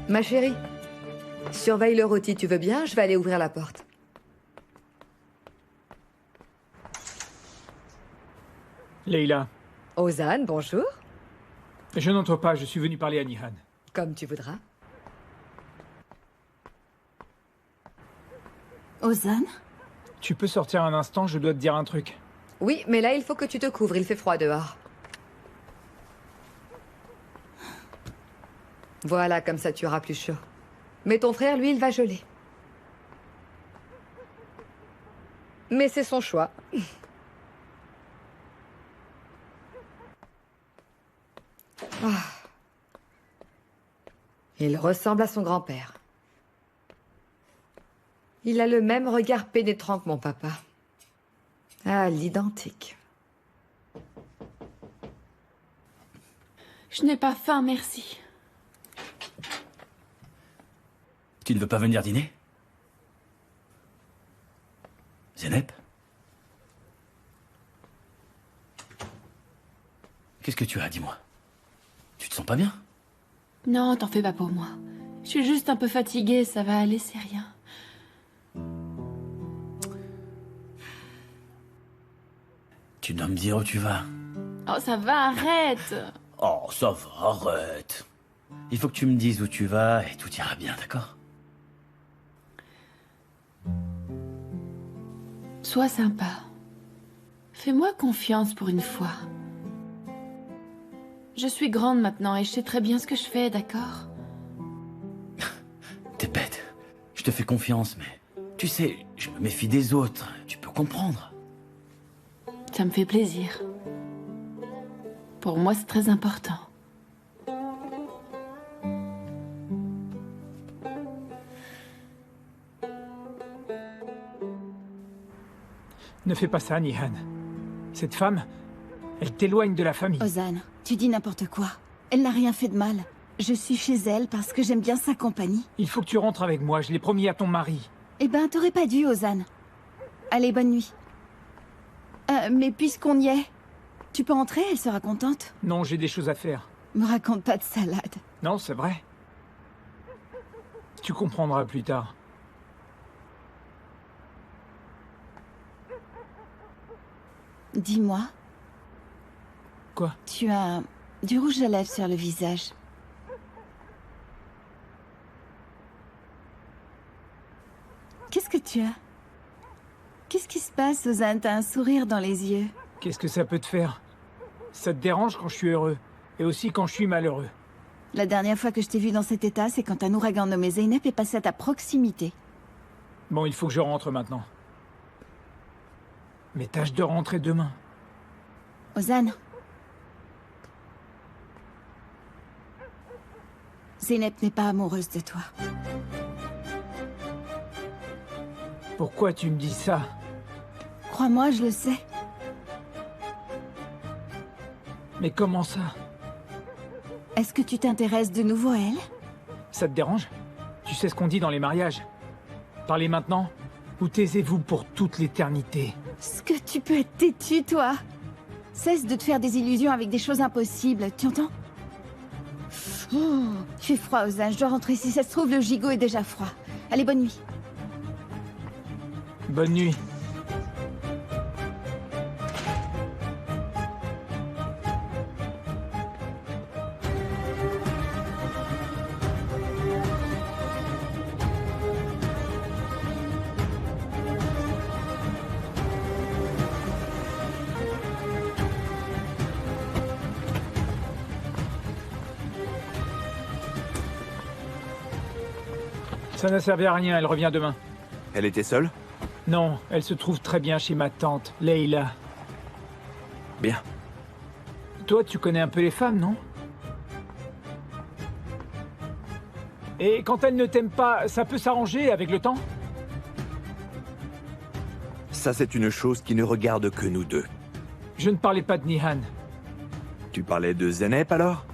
Ma chérie, surveille le rôti, tu veux bien? Je vais aller ouvrir la porte. Leila. Ozan, bonjour. Je n'entre pas, je suis venu parler à Nihan. Comme tu voudras. Ozan? Tu peux sortir un instant, je dois te dire un truc. Oui, mais là, il faut que tu te couvres, il fait froid dehors. Voilà, comme ça tu auras plus chaud. Mais ton frère, lui, il va geler. Mais c'est son choix. Ah. Il ressemble à son grand-père. Il a le même regard pénétrant que mon papa. Ah, l'identique. Je n'ai pas faim, merci. Tu ne veux pas venir dîner? Zeynep? Qu'est-ce que tu as, dis-moi? Tu te sens pas bien? Non, t'en fais pas pour moi. Je suis juste un peu fatiguée, ça va aller, c'est rien. Tu dois me dire où tu vas. Oh, ça va, arrête! Oh, ça va, arrête. Il faut que tu me dises où tu vas et tout ira bien, d'accord? Sois sympa. Fais-moi confiance pour une fois. Je suis grande maintenant et je sais très bien ce que je fais, d'accord? T'es bête. Je te fais confiance, mais... Tu sais, je me méfie des autres. Tu peux comprendre. Ça me fait plaisir. Pour moi, c'est très important. Ne fais pas ça, Nihan. Cette femme, elle t'éloigne de la famille. Ozan, tu dis n'importe quoi. Elle n'a rien fait de mal. Je suis chez elle parce que j'aime bien sa compagnie. Il faut que tu rentres avec moi, je l'ai promis à ton mari. Eh ben, t'aurais pas dû, Ozan. Allez, bonne nuit. Mais puisqu'on y est, tu peux entrer, elle sera contente. Non, j'ai des choses à faire. Me raconte pas de salade. Non, c'est vrai. Tu comprendras plus tard. Dis-moi. Quoi? Tu as du rouge à lèvres sur le visage. Qu'est-ce que tu as? Qu'est-ce qui se passe, Ozan? T'as un sourire dans les yeux. Qu'est-ce que ça peut te faire? Ça te dérange quand je suis heureux, et aussi quand je suis malheureux. La dernière fois que je t'ai vu dans cet état, c'est quand un ouragan nommé Zeynep est passé à ta proximité. Bon, il faut que je rentre maintenant. Mais tâche de rentrer demain. Ozan. Zeynep n'est pas amoureuse de toi. Pourquoi tu me dis ça? Crois-moi, je le sais. Mais comment ça? Est-ce que tu t'intéresses de nouveau à elle? Ça te dérange? Tu sais ce qu'on dit dans les mariages? Parlez maintenant, ou taisez-vous pour toute l'éternité. Ce que tu peux être têtu, toi. Cesse de te faire des illusions avec des choses impossibles, tu entends? Oh, il fait froid, Ozan, je dois rentrer. Si ça se trouve, le gigot est déjà froid. Allez, bonne nuit. Bonne nuit. Ça n'a servi à rien, elle revient demain. Elle était seule? Non, elle se trouve très bien chez ma tante, Leila. Bien. Toi, tu connais un peu les femmes, non? Et quand elles ne t'aiment pas, ça peut s'arranger avec le temps? Ça, c'est une chose qui ne regarde que nous deux. Je ne parlais pas de Nihan. Tu parlais de Zeynep alors?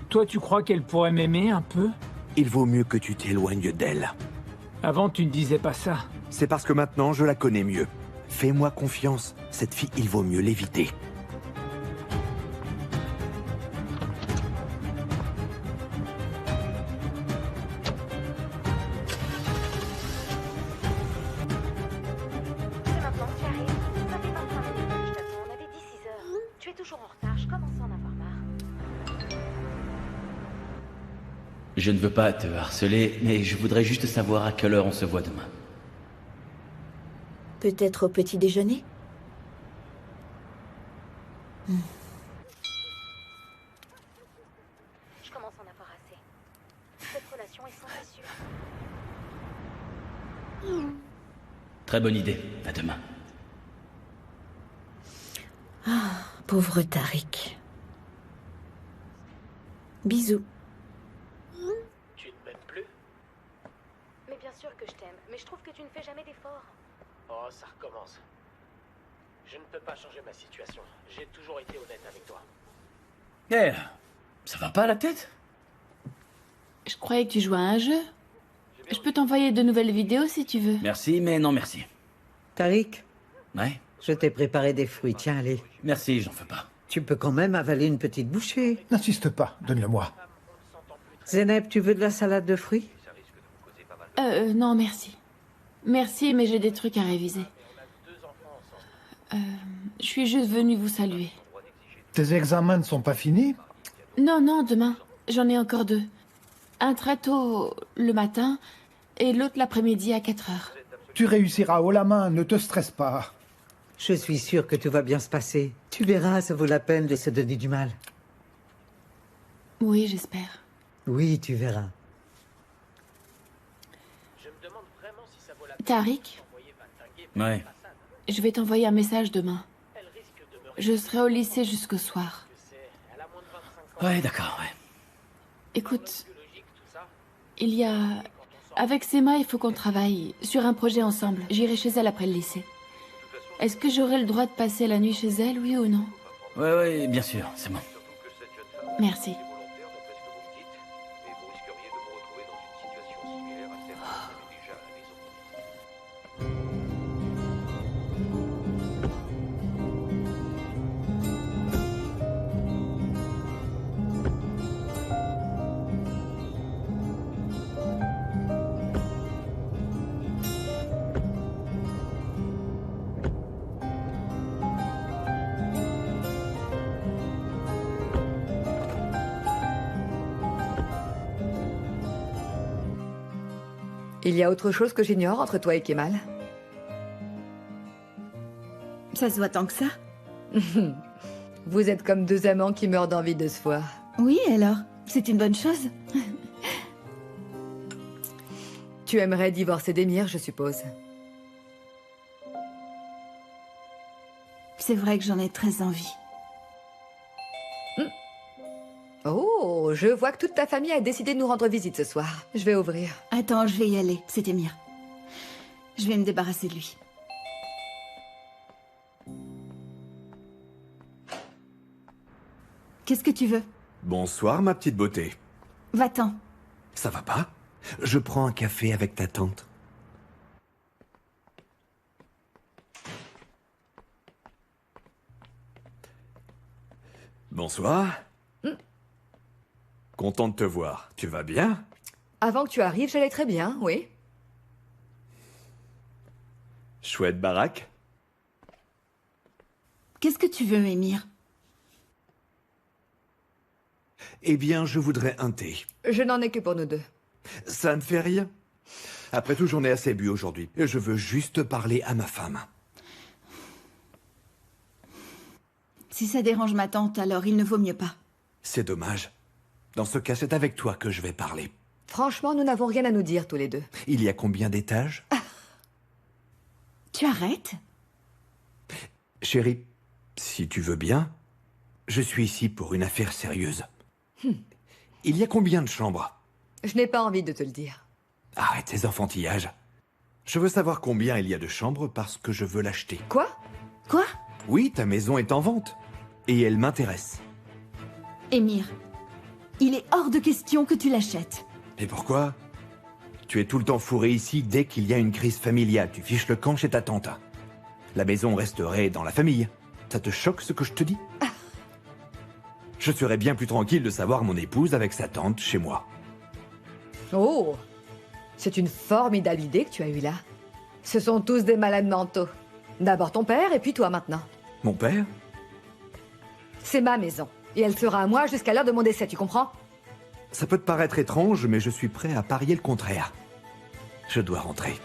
Toi, tu crois qu'elle pourrait m'aimer un peu? Il vaut mieux que tu t'éloignes d'elle. Avant, tu ne disais pas ça. C'est parce que maintenant, je la connais mieux. Fais-moi confiance. Cette fille, il vaut mieux l'éviter. Je ne veux pas te harceler, mais je voudrais juste savoir à quelle heure on se voit demain. Peut-être au petit déjeuner? Je commence à en avoir assez. Cette relation est sans issue. Très bonne idée. À demain. Pauvre Tariq. Bisous. Tu ne m'aimes plus? Mais bien sûr que je t'aime, mais je trouve que tu ne fais jamais d'efforts. Oh, ça recommence. Je ne peux pas changer ma situation. J'ai toujours été honnête avec toi. Eh, ça va pas à la tête? Je croyais que tu jouais à un jeu. Je peux t'envoyer de nouvelles vidéos si tu veux. Merci, mais non merci. Tariq, Ouais? je t'ai préparé des fruits. Tiens, allez. Merci, j'en veux pas. Tu peux quand même avaler une petite bouchée. N'insiste pas, donne-le-moi. Zeynep, tu veux de la salade de fruits? Non, merci. Merci, mais j'ai des trucs à réviser. Je suis juste venue vous saluer. Tes examens ne sont pas finis? Non, non, demain. J'en ai encore 2. Un très tôt le matin et l'autre l'après-midi à 4 heures. Tu réussiras haut la main, ne te stresse pas. Je suis sûre que tout va bien se passer. Tu verras, ça vaut la peine de se donner du mal. Oui, j'espère. Oui, tu verras. Tariq, Ouais. je vais t'envoyer un message demain. Je serai au lycée jusqu'au soir. Ouais, d'accord, ouais. Écoute, il y a... Avec Sema, il faut qu'on travaille sur un projet ensemble. J'irai chez elle après le lycée. Est-ce que j'aurai le droit de passer la nuit chez elle, oui ou non? Ouais, bien sûr, c'est bon. Merci. Il y a autre chose que j'ignore entre toi et Kemal? Ça se voit tant que ça? Vous êtes comme 2 amants qui meurent d'envie de se voir. Oui, alors? C'est une bonne chose? Tu aimerais divorcer d'Emir, je suppose. C'est vrai que j'en ai très envie. Oh, je vois que toute ta famille a décidé de nous rendre visite ce soir. Je vais ouvrir. Attends, je vais y aller. C'est Émir. Je vais me débarrasser de lui. Qu'est-ce que tu veux? Bonsoir, ma petite beauté. Va-t'en. Ça va pas? Je prends un café avec ta tante. Bonsoir. Content de te voir. Tu vas bien? Avant que tu arrives, j'allais très bien, oui. Chouette baraque. Qu'est-ce que tu veux, Émir? Eh bien, je voudrais un thé. Je n'en ai que pour nous 2. Ça ne fait rien. Après tout, j'en ai assez bu aujourd'hui. Et je veux juste parler à ma femme. Si ça dérange ma tante, alors il ne vaut mieux pas. C'est dommage. Dans ce cas, c'est avec toi que je vais parler. Franchement, nous n'avons rien à nous dire tous les 2. Il y a combien d'étages? Tu arrêtes? Chérie, si tu veux bien, je suis ici pour une affaire sérieuse. Il y a combien de chambres? Je n'ai pas envie de te le dire. Arrête tes enfantillages. Je veux savoir combien il y a de chambres parce que je veux l'acheter. Quoi? Quoi? Oui, ta maison est en vente. Et elle m'intéresse. Émir, il est hors de question que tu l'achètes. Et pourquoi? Tu es tout le temps fourré ici dès qu'il y a une crise familiale. Tu fiches le camp chez ta tante. La maison resterait dans la famille. Ça te choque ce que je te dis? Je serais bien plus tranquille de savoir mon épouse avec sa tante chez moi. Oh, c'est une formidable idée que tu as eue là. Ce sont tous des malades mentaux. D'abord ton père et puis toi maintenant. Mon père? C'est ma maison. Et elle sera à moi jusqu'à l'heure de mon décès, tu comprends? Ça peut te paraître étrange, mais je suis prêt à parier le contraire. Je dois rentrer.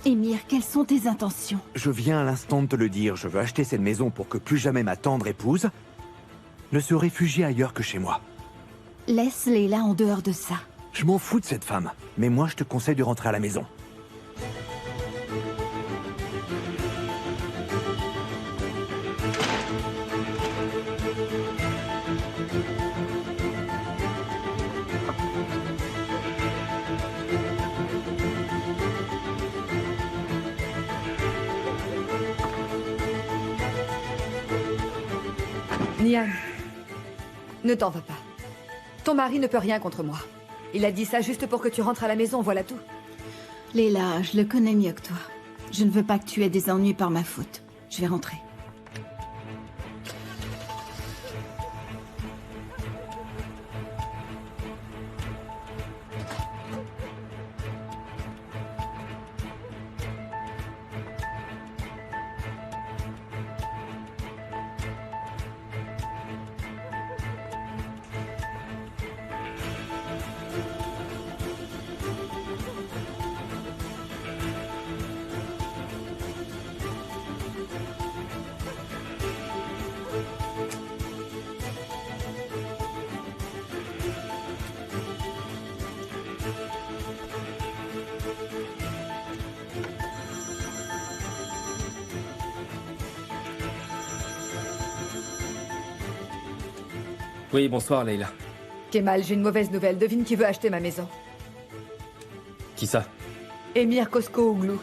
Émir, quelles sont tes intentions? Je viens à l'instant de te le dire, je veux acheter cette maison pour que plus jamais ma tendre épouse ne se réfugie ailleurs que chez moi. Laisse Leila en dehors de ça. Je m'en fous de cette femme, mais moi je te conseille de rentrer à la maison. Nian, ne t'en va pas. Ton mari ne peut rien contre moi. Il a dit ça juste pour que tu rentres à la maison, voilà tout. Leila, je le connais mieux que toi. Je ne veux pas que tu aies des ennuis par ma faute. Je vais rentrer. Oui, bonsoir, Leila. Kemal, j'ai une mauvaise nouvelle. Devine qui veut acheter ma maison. Qui ça? Emir Kosko-Oglou.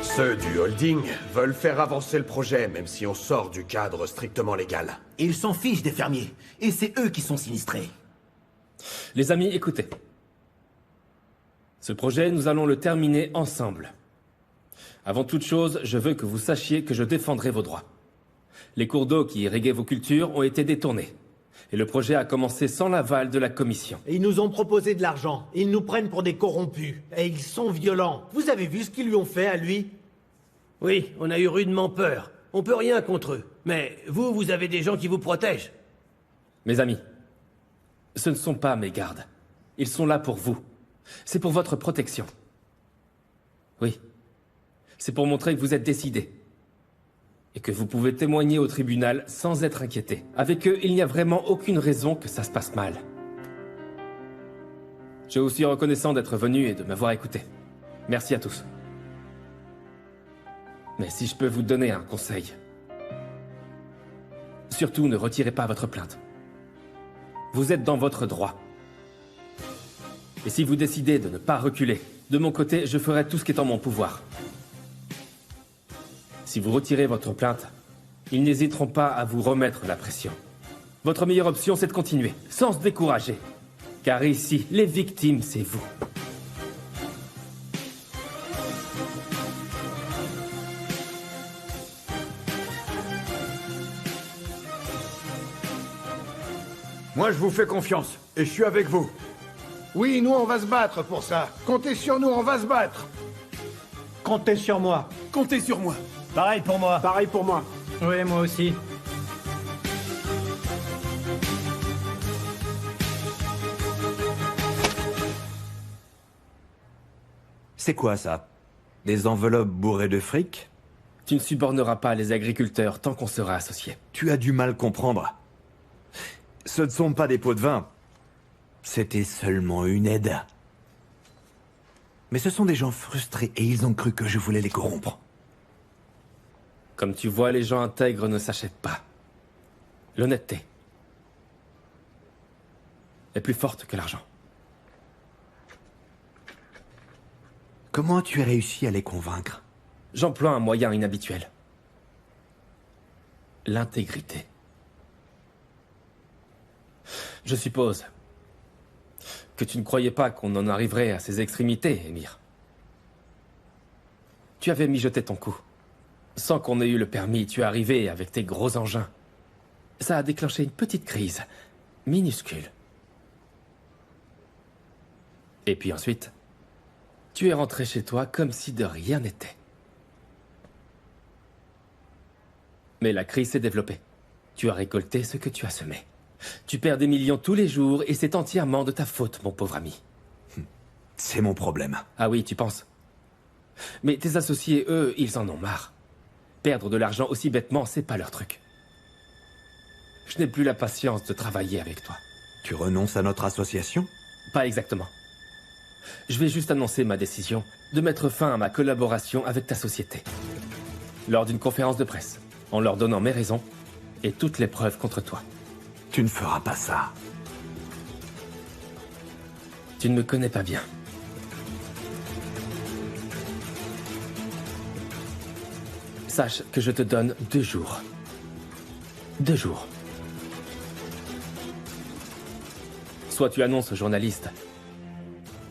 Ceux du holding veulent faire avancer le projet, même si on sort du cadre strictement légal. Ils s'en fichent des fermiers, et c'est eux qui sont sinistrés. Les amis, écoutez. Ce projet, nous allons le terminer ensemble. Avant toute chose, je veux que vous sachiez que je défendrai vos droits. Les cours d'eau qui irriguaient vos cultures ont été détournés. Et le projet a commencé sans l'aval de la commission. Ils nous ont proposé de l'argent. Ils nous prennent pour des corrompus. Et ils sont violents. Vous avez vu ce qu'ils lui ont fait à lui? Oui, on a eu rudement peur. On peut rien contre eux. Mais vous avez des gens qui vous protègent. Mes amis, ce ne sont pas mes gardes. Ils sont là pour vous. C'est pour votre protection. Oui. C'est pour montrer que vous êtes décidés. Et que vous pouvez témoigner au tribunal sans être inquiétés. Avec eux, il n'y a vraiment aucune raison que ça se passe mal. Je suis aussi reconnaissant d'être venu et de m'avoir écouté. Merci à tous. Mais si je peux vous donner un conseil, surtout ne retirez pas votre plainte. Vous êtes dans votre droit. Et si vous décidez de ne pas reculer, de mon côté, je ferai tout ce qui est en mon pouvoir. Si vous retirez votre plainte, ils n'hésiteront pas à vous remettre la pression. Votre meilleure option, c'est de continuer, sans se décourager. Car ici, les victimes, c'est vous. Moi, je vous fais confiance, et je suis avec vous. Oui, nous, on va se battre pour ça. Comptez sur nous, on va se battre. Comptez sur moi. Comptez sur moi. Pareil pour moi. Pareil pour moi. Oui, moi aussi. C'est quoi ça? Des enveloppes bourrées de fric? Tu ne suborneras pas les agriculteurs tant qu'on sera associés. Tu as du mal comprendre. Ce ne sont pas des pots de vin. C'était seulement une aide. Mais ce sont des gens frustrés et ils ont cru que je voulais les corrompre. Comme tu vois, les gens intègres ne s'achètent pas. L'honnêteté est plus forte que l'argent. Comment as-tu réussi à les convaincre? J'emploie un moyen inhabituel. L'intégrité. Je suppose que tu ne croyais pas qu'on en arriverait à ces extrémités, Émir. Tu avais mijoté ton coup. Sans qu'on ait eu le permis, tu es arrivé avec tes gros engins. Ça a déclenché une petite crise, minuscule. Et puis ensuite, tu es rentré chez toi comme si de rien n'était. Mais la crise s'est développée. Tu as récolté ce que tu as semé. Tu perds des millions tous les jours et c'est entièrement de ta faute, mon pauvre ami. C'est mon problème. Ah oui, tu penses? Mais tes associés, eux, ils en ont marre. Perdre de l'argent aussi bêtement, c'est pas leur truc. Je n'ai plus la patience de travailler avec toi. Tu renonces à notre association? Pas exactement. Je vais juste annoncer ma décision de mettre fin à ma collaboration avec ta société. Lors d'une conférence de presse, en leur donnant mes raisons et toutes les preuves contre toi. Tu ne feras pas ça. Tu ne me connais pas bien. Sache que je te donne 2 jours. 2 jours. Soit tu annonces aux journalistes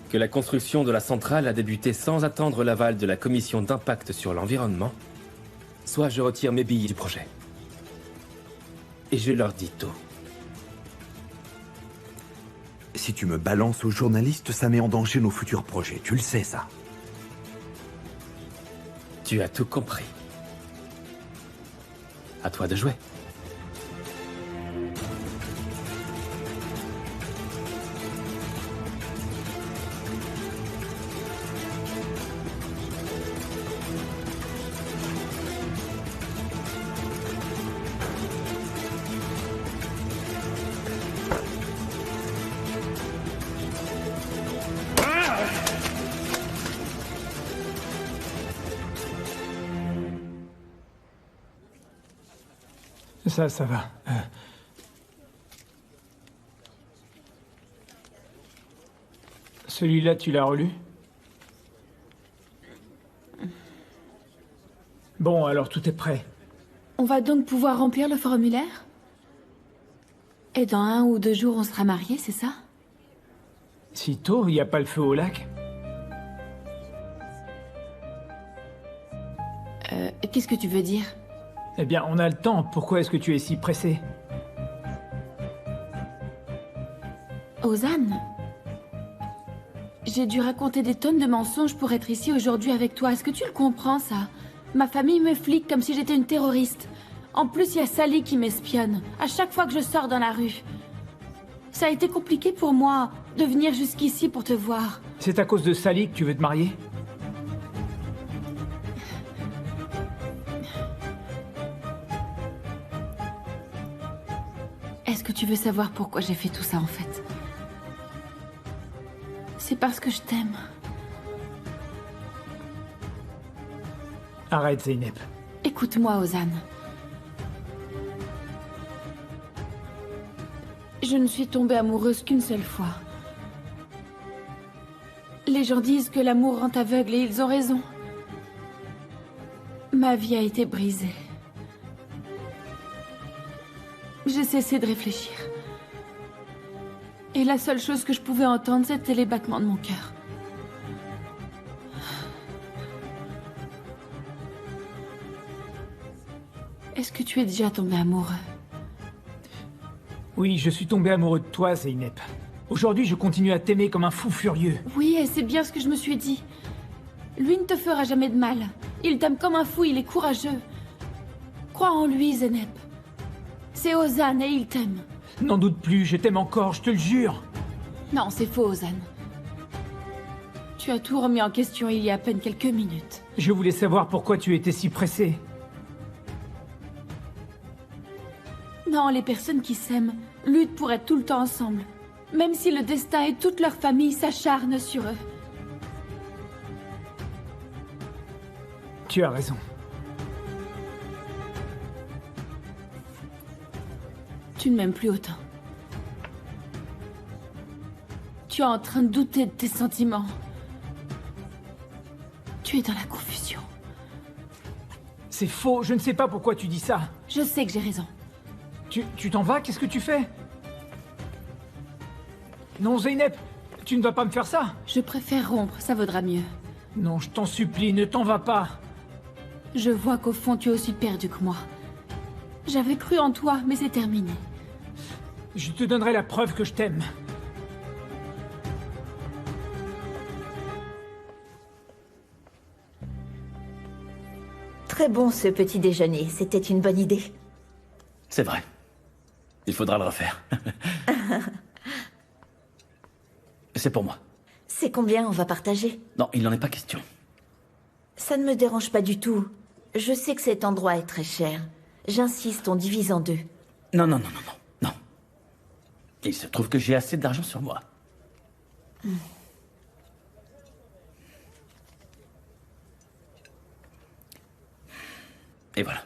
que la construction de la centrale a débuté sans attendre l'aval de la commission d'impact sur l'environnement, soit je retire mes billets du projet. Et je leur dis tout. Si tu me balances aux journalistes, ça met en danger nos futurs projets. Tu le sais, ça. Tu as tout compris. À toi de jouer. Ça va. Celui-là, tu l'as relu? Bon, alors tout est prêt. On va donc pouvoir remplir le formulaire? Et dans 1 ou 2 jours, on sera mariés, c'est ça? Si tôt, il n'y a pas le feu au lac? Qu'est-ce que tu veux dire? Eh bien, on a le temps. Pourquoi est-ce que tu es si pressé? Ozan, j'ai dû raconter des tonnes de mensonges pour être ici aujourd'hui avec toi. Est-ce que tu le comprends, ça? Ma famille me flique comme si j'étais une terroriste. En plus, il y a Sally qui m'espionne. À chaque fois que je sors dans la rue. Ça a été compliqué pour moi de venir jusqu'ici pour te voir. C'est à cause de Sally que tu veux te marier? Est-ce que tu veux savoir pourquoi j'ai fait tout ça, en fait? C'est parce que je t'aime. Arrête, Zeynep. Écoute-moi, Ozan. Je ne suis tombée amoureuse qu'une seule fois. Les gens disent que l'amour rend aveugle et ils ont raison. Ma vie a été brisée. J'ai cessé de réfléchir. Et la seule chose que je pouvais entendre, c'était les battements de mon cœur. Est-ce que tu es déjà tombé amoureux? Oui, je suis tombé amoureux de toi, Zeynep. Aujourd'hui, je continue à t'aimer comme un fou furieux. Oui, et c'est bien ce que je me suis dit. Lui ne te fera jamais de mal. Il t'aime comme un fou, il est courageux. Crois en lui, Zeynep. C'est Ozan et il t'aime. N'en doute plus, je t'aime encore, je te le jure. Non, c'est faux, Ozan. Tu as tout remis en question il y a à peine quelques minutes. Je voulais savoir pourquoi tu étais si pressé. Non, les personnes qui s'aiment luttent pour être tout le temps ensemble. Même si le destin et toute leur famille s'acharnent sur eux. Tu as raison. Tu ne m'aimes plus autant. Tu es en train de douter de tes sentiments. Tu es dans la confusion. C'est faux, je ne sais pas pourquoi tu dis ça. Je sais que j'ai raison. Tu t'en vas? Qu'est-ce que tu fais? Non, Zeynep, tu ne dois pas me faire ça. Je préfère rompre, ça vaudra mieux. Non, je t'en supplie, ne t'en vas pas. Je vois qu'au fond, tu es aussi perdu que moi. J'avais cru en toi, mais c'est terminé. Je te donnerai la preuve que je t'aime. Très bon ce petit déjeuner, c'était une bonne idée. C'est vrai. Il faudra le refaire. C'est pour moi. C'est combien on va partager? Non, il n'en est pas question. Ça ne me dérange pas du tout. Je sais que cet endroit est très cher. J'insiste, on divise en deux. Non. Il se trouve que j'ai assez d'argent sur moi. Et voilà.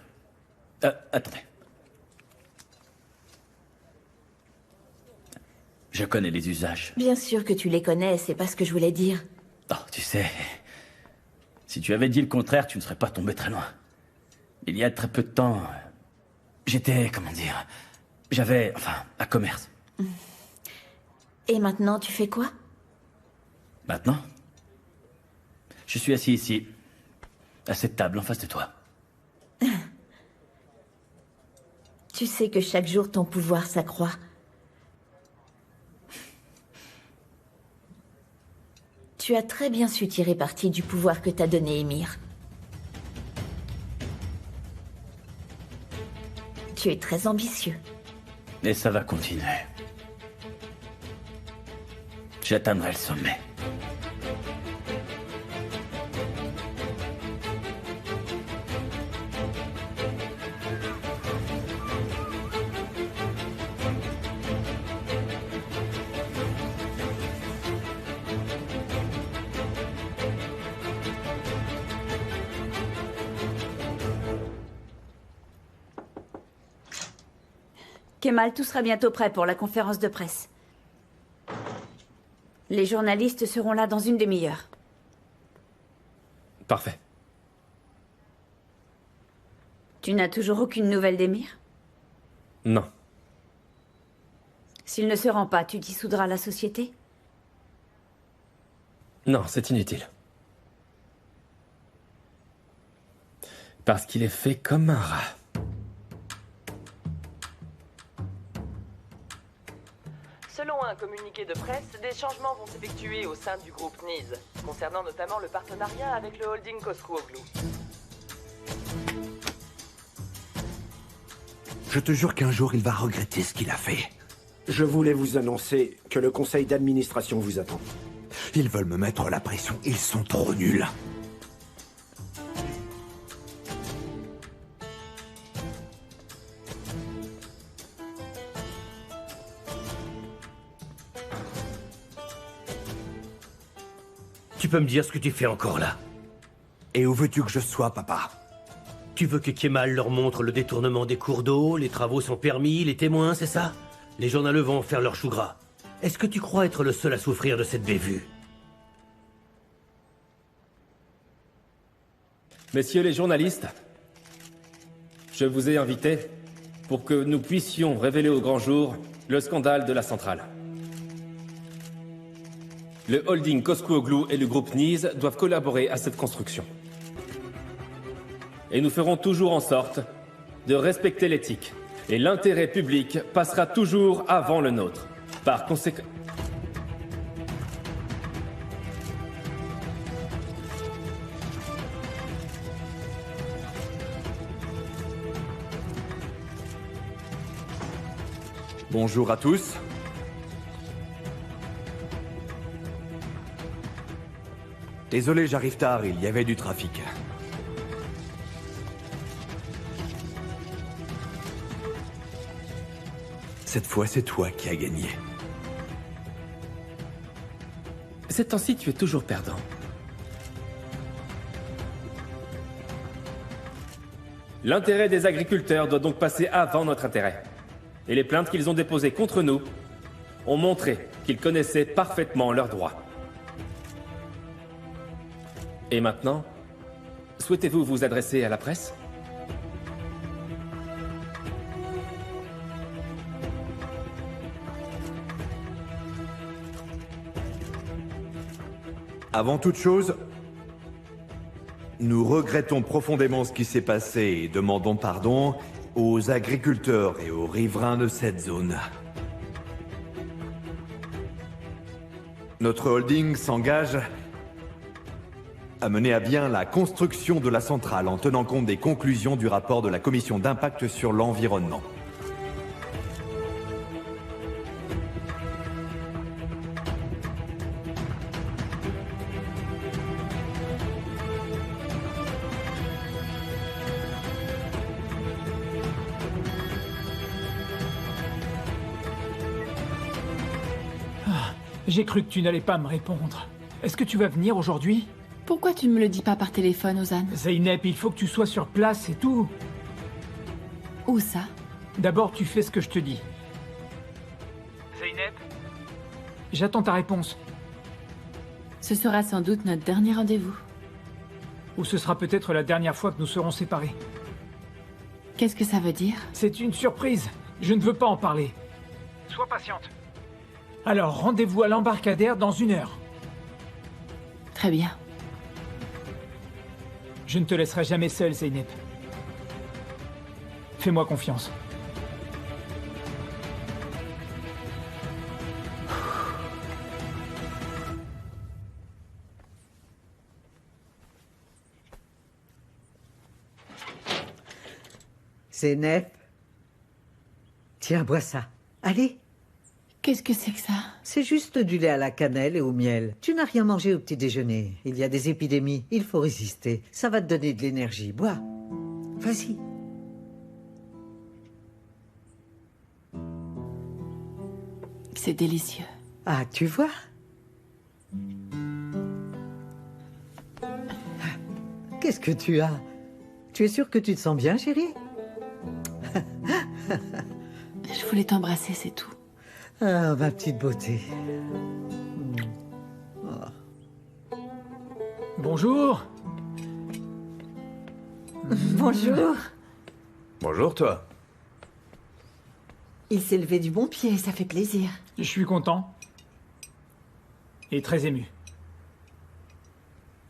Attendez. Je connais les usages. Bien sûr que tu les connais, c'est pas ce que je voulais dire. Oh, tu sais, si tu avais dit le contraire, tu ne serais pas tombé très loin. Il y a très peu de temps, j'étais, j'avais, un commerce. Et maintenant, tu fais quoi? Maintenant, je suis assis ici, à cette table en face de toi. Tu sais que chaque jour, ton pouvoir s'accroît. Tu as très bien su tirer parti du pouvoir que t'a donné Émir. Tu es très ambitieux. Et ça va continuer. J'atteindrai le sommet. Kemal, tout sera bientôt prêt pour la conférence de presse. Les journalistes seront là dans une demi-heure. Parfait. Tu n'as toujours aucune nouvelle d'Émir? Non. S'il ne se rend pas, tu dissoudras la société? Non, c'est inutile. Parce qu'il est fait comme un rat. Selon un communiqué de presse, des changements vont s'effectuer au sein du groupe NIS, concernant notamment le partenariat avec le holding Coscuoglu. Je te jure qu'un jour, il va regretter ce qu'il a fait. Je voulais vous annoncer que le conseil d'administration vous attend. Ils veulent me mettre la pression. Ils sont trop nuls. Tu peux me dire ce que tu fais encore là? Et où veux-tu que je sois, papa? Tu veux que Kemal leur montre le détournement des cours d'eau, les travaux sont permis, les témoins, c'est ça? Les journaleux vont faire leur chou gras. Est-ce que tu crois être le seul à souffrir de cette bévue? Messieurs les journalistes, je vous ai invités pour que nous puissions révéler au grand jour le scandale de la centrale. Le holding Coscuoglu et le groupe NIS doivent collaborer à cette construction. Et nous ferons toujours en sorte de respecter l'éthique. Et l'intérêt public passera toujours avant le nôtre. Par conséquent... Bonjour à tous. Désolé, j'arrive tard, il y avait du trafic. Cette fois, c'est toi qui as gagné. Ces temps-ci, tu es toujours perdant. L'intérêt des agriculteurs doit donc passer avant notre intérêt. Et les plaintes qu'ils ont déposées contre nous ont montré qu'ils connaissaient parfaitement leurs droits. Et maintenant, souhaitez-vous vous adresser à la presse ? Avant toute chose, nous regrettons profondément ce qui s'est passé et demandons pardon aux agriculteurs et aux riverains de cette zone. Notre holding s'engage à mener à bien la construction de la centrale en tenant compte des conclusions du rapport de la commission d'impact sur l'environnement. J'ai cru que tu n'allais pas me répondre. Est-ce que tu vas venir aujourd'hui? Pourquoi tu ne me le dis pas par téléphone, Ozan? Zeynep, il faut que tu sois sur place, c'est tout. Où ça? D'abord, tu fais ce que je te dis. Zeynep? J'attends ta réponse. Ce sera sans doute notre dernier rendez-vous. Ou ce sera peut-être la dernière fois que nous serons séparés. Qu'est-ce que ça veut dire? C'est une surprise. Je ne veux pas en parler. Sois patiente. Alors, rendez-vous à l'embarcadère dans 1 heure. Très bien. Je ne te laisserai jamais seule, Zeynep. Fais-moi confiance. Zeynep. Tiens, bois ça. Allez. Qu'est-ce que c'est que ça? C'est juste du lait à la cannelle et au miel. Tu n'as rien mangé au petit déjeuner. Il y a des épidémies. Il faut résister. Ça va te donner de l'énergie. Bois. Vas-y. C'est délicieux. Ah, tu vois? Qu'est-ce que tu as? Tu es sûre que tu te sens bien, chérie? Je voulais t'embrasser, c'est tout. Ah, ma petite beauté. Oh. Bonjour. Bonjour. Bonjour, toi. Il s'est levé du bon pied, ça fait plaisir. Je suis content. Et très ému.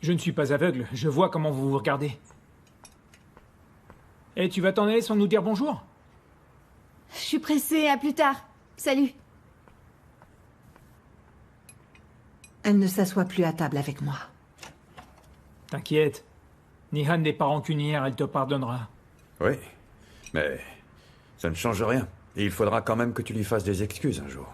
Je ne suis pas aveugle, je vois comment vous vous regardez. Et tu vas t'en aller sans nous dire bonjour? Je suis pressée, à plus tard. Salut. Elle ne s'assoit plus à table avec moi. T'inquiète. Nihan n'est pas rancunière, elle te pardonnera. Oui, mais ça ne change rien. Et il faudra quand même que tu lui fasses des excuses un jour.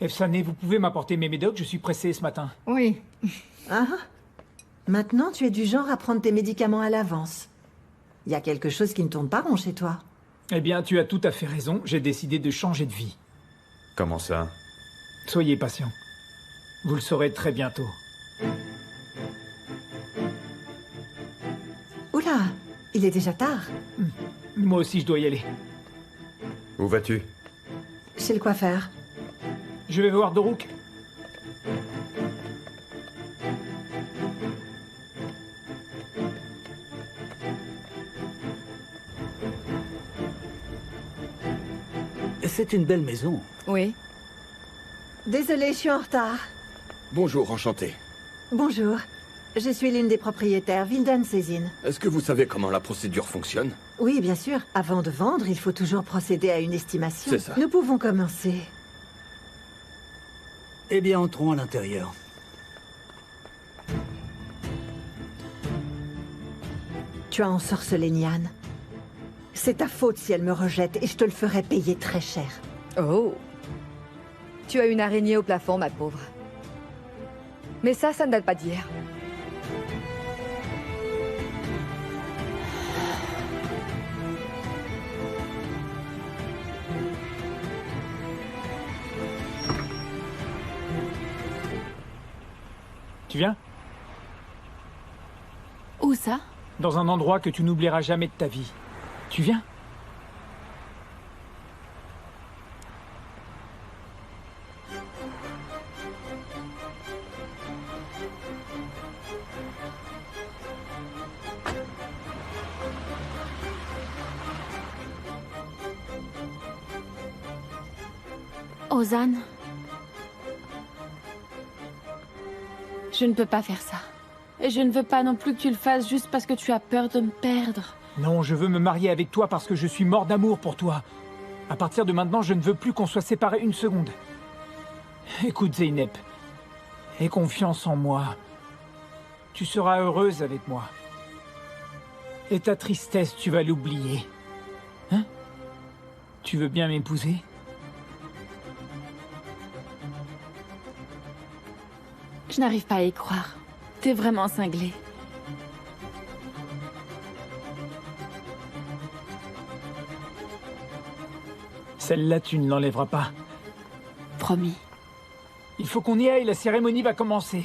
Efsané, vous pouvez m'apporter mes médocs, je suis pressé ce matin. Oui. Ah. Maintenant, tu es du genre à prendre tes médicaments à l'avance. Il y a quelque chose qui ne tourne pas rond chez toi. Eh bien, tu as tout à fait raison, j'ai décidé de changer de vie. Comment ça? Soyez patient. Vous le saurez très bientôt. Oula, il est déjà tard. Moi aussi, je dois y aller. Où vas-tu? Chez le coiffeur. Je vais voir Dorouk. C'est une belle maison. Oui. Désolée, je suis en retard. Bonjour, enchanté. Bonjour. Je suis l'une des propriétaires, Vildan Cézine. Est-ce que vous savez comment la procédure fonctionne? Oui, bien sûr. Avant de vendre, il faut toujours procéder à une estimation. C'est ça. Nous pouvons commencer. Eh bien, entrons à l'intérieur. Tu as ensorcelé Nihan. C'est ta faute si elle me rejette et je te le ferai payer très cher. Oh. Tu as une araignée au plafond, ma pauvre. Mais ça ne date pas d'hier. Tu viens? Où ça? Dans un endroit que tu n'oublieras jamais de ta vie. Tu viens? Ozan, je ne peux pas faire ça. Et je ne veux pas non plus que tu le fasses juste parce que tu as peur de me perdre. Non, je veux me marier avec toi parce que je suis mort d'amour pour toi. À partir de maintenant, je ne veux plus qu'on soit séparés une seconde. Écoute, Zeynep. Aie confiance en moi. Tu seras heureuse avec moi. Et ta tristesse, tu vas l'oublier. Hein? Tu veux bien m'épouser? Je n'arrive pas à y croire. T'es vraiment cinglé. Celle-là, tu ne l'enlèveras pas. Promis. Il faut qu'on y aille, la cérémonie va commencer.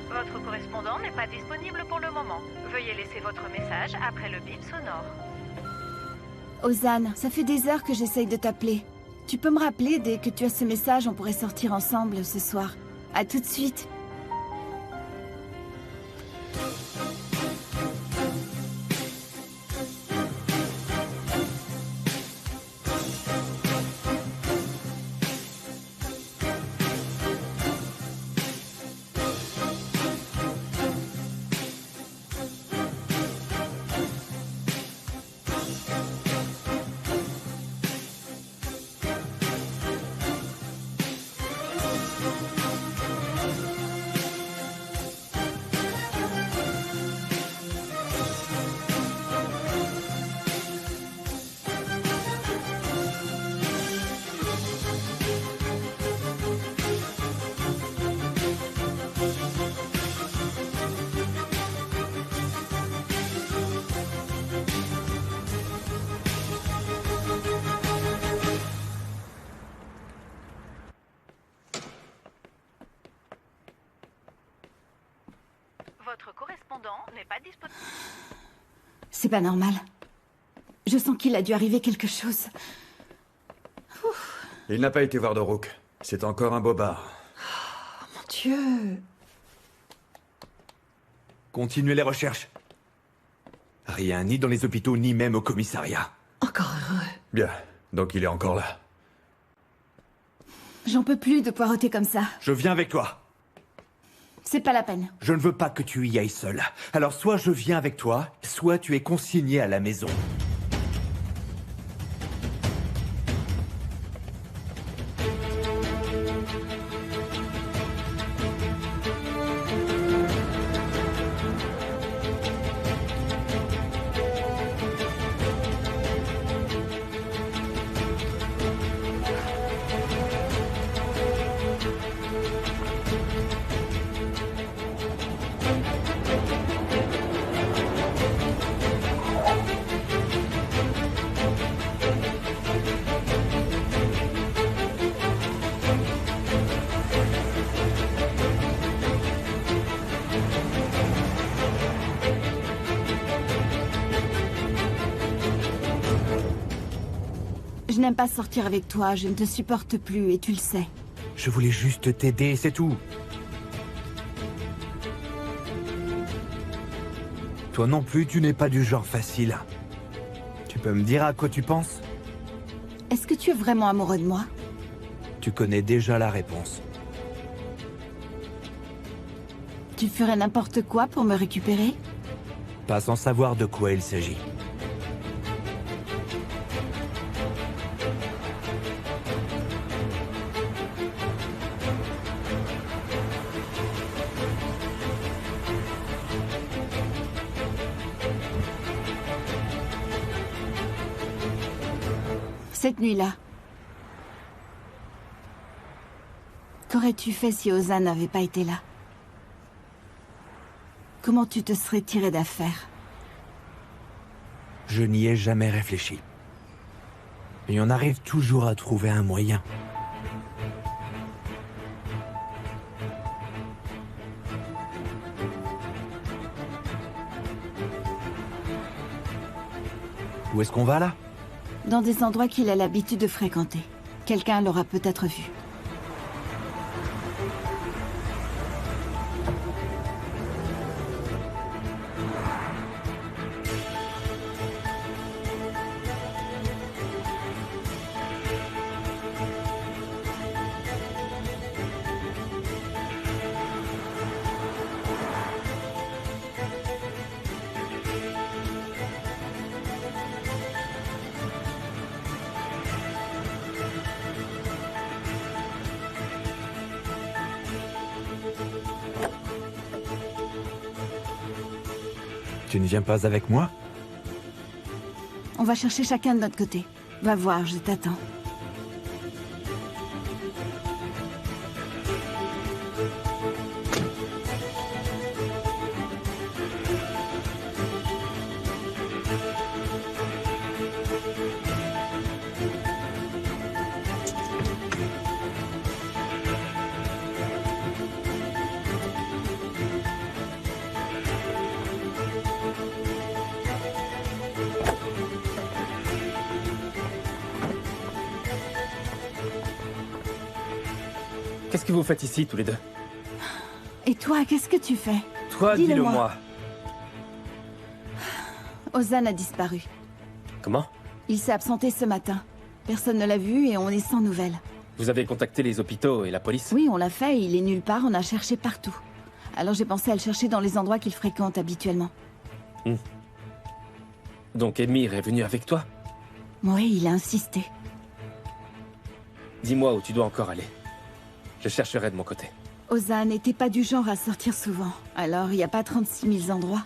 Votre correspondant n'est pas disponible pour le moment. Veuillez laisser votre message après le bip sonore. Ozan, ça fait des heures que j'essaye de t'appeler. Tu peux me rappeler dès que tu as ce message, on pourrait sortir ensemble ce soir. À tout de suite. Votre correspondant n'est pas disponible. C'est pas normal. Je sens qu'il a dû arriver quelque chose. Il n'a pas été voir de Rook. C'est encore un bobard. Mon Dieu. Continuez les recherches. Rien, ni dans les hôpitaux, ni même au commissariat. Encore heureux. Bien, donc il est encore là. J'en peux plus de poireauter comme ça. Je viens avec toi. C'est pas la peine. Je ne veux pas que tu y ailles seul. Alors soit je viens avec toi, soit tu es consigné à la maison. Je n'aime pas sortir avec toi, je ne te supporte plus et tu le sais. Je voulais juste t'aider, c'est tout. Toi non plus, tu n'es pas du genre facile. Tu peux me dire à quoi tu penses? Est-ce que tu es vraiment amoureux de moi? Tu connais déjà la réponse. Tu ferais n'importe quoi pour me récupérer? Pas sans savoir de quoi il s'agit. Cette nuit-là, qu'aurais-tu fait si Ozan n'avait pas été là? Comment tu te serais tiré d'affaire? Je n'y ai jamais réfléchi. Et on arrive toujours à trouver un moyen. Où est-ce qu'on va là? Dans des endroits qu'il a l'habitude de fréquenter. Quelqu'un l'aura peut-être vu. Tu ne viens pas avec moi? On va chercher chacun de notre côté. Va voir, je t'attends. Qu'est-ce que vous faites ici, tous les deux? Et toi, qu'est-ce que tu fais? Toi, dis-le-moi. Ozan a disparu. Comment? Il s'est absenté ce matin. Personne ne l'a vu et on est sans nouvelles. Vous avez contacté les hôpitaux et la police? Oui, on l'a fait, il est nulle part, on a cherché partout. Alors j'ai pensé à le chercher dans les endroits qu'il fréquente habituellement. Donc Émir est venu avec toi? Oui, il a insisté. Dis-moi où tu dois encore aller. Je chercherai de mon côté. Ozan n'était pas du genre à sortir souvent. Alors il n'y a pas 36 000 endroits.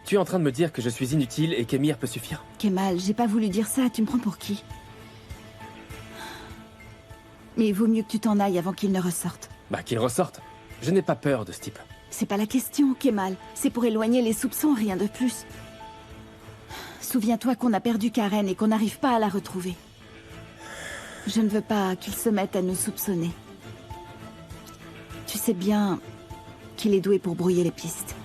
Tu es en train de me dire que je suis inutile et qu'Émir peut suffire? Kemal, j'ai pas voulu dire ça, tu me prends pour qui? Mais il vaut mieux que tu t'en ailles avant qu'il ne ressorte. Bah qu'il ressorte. Je n'ai pas peur de ce type. C'est pas la question, Kemal. C'est pour éloigner les soupçons, rien de plus. Souviens-toi qu'on a perdu Karen et qu'on n'arrive pas à la retrouver. Je ne veux pas qu'il se mette à nous soupçonner. Tu sais bien qu'il est doué pour brouiller les pistes.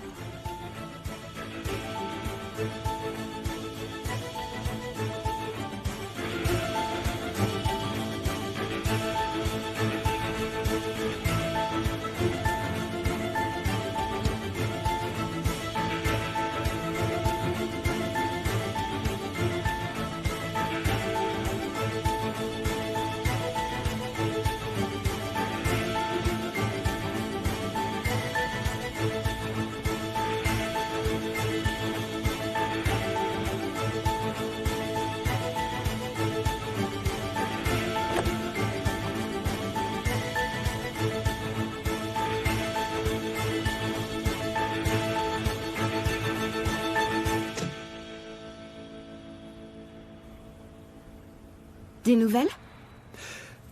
Des nouvelles?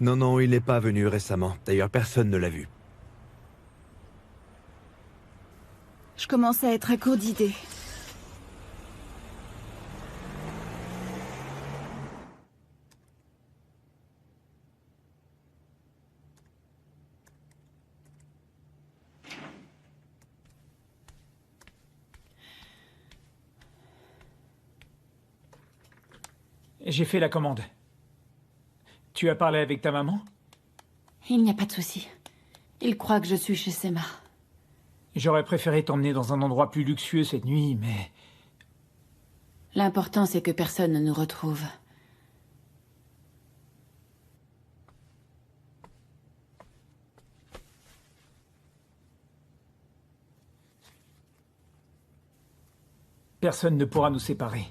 Non, non, il n'est pas venu récemment. D'ailleurs, personne ne l'a vu. Je commence à être à court d'idées. J'ai fait la commande. Tu as parlé avec ta maman? Il n'y a pas de souci. Il croit que je suis chez Sema. J'aurais préféré t'emmener dans un endroit plus luxueux cette nuit, mais... L'important, c'est que personne ne nous retrouve. Personne ne pourra nous séparer.